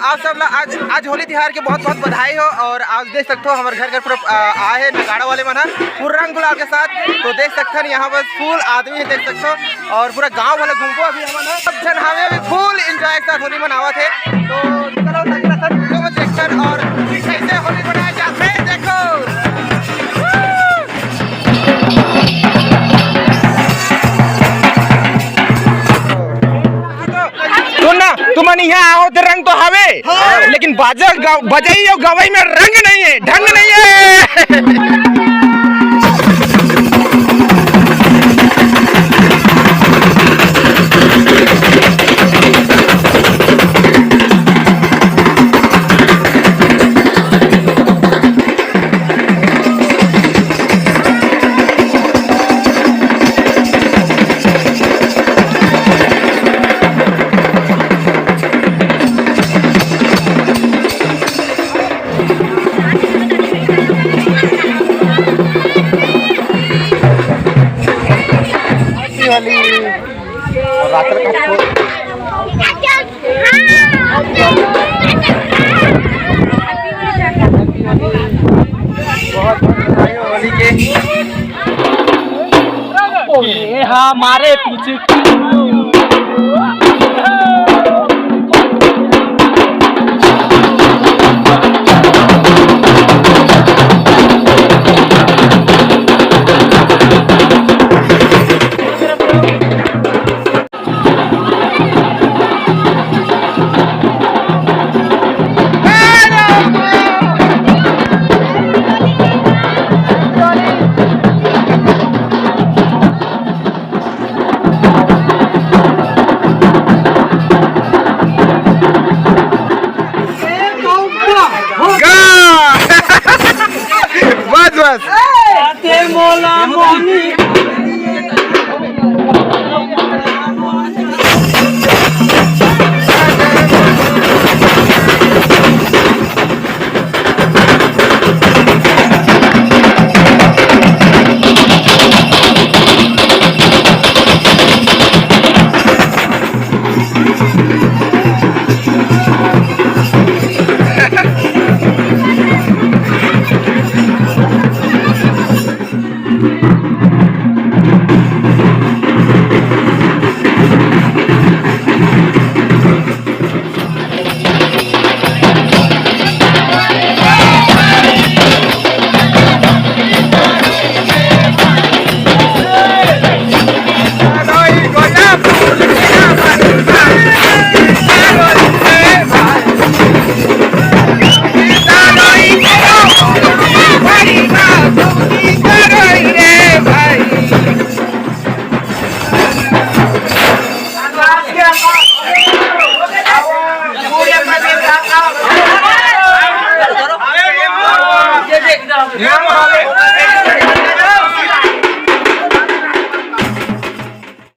आप सब आज होली तिहार के बहुत बहुत बधाई हो। और आप देख सकते हो हमारे घर पूरा आए नगाड़ा वाले मन पूरा रंग गुलाल के साथ। तो देख सकते हैं यहाँ पर फुल आदमी है, देख सकते हो। और पूरा गांव वाला घूमको अभी हम सब जन हमें भी फुल एंजॉय के साथ होली मनावा थे। तो चलो वीडियो में देखकर और कैसे होली मनाया जाते हैं देखो। तुम यहाँ आओ तो रंग तो हवे, लेकिन बजाई और गवाई में रंग नहीं है, ढंग नहीं है। हमारे पीछे बस मोला मोनी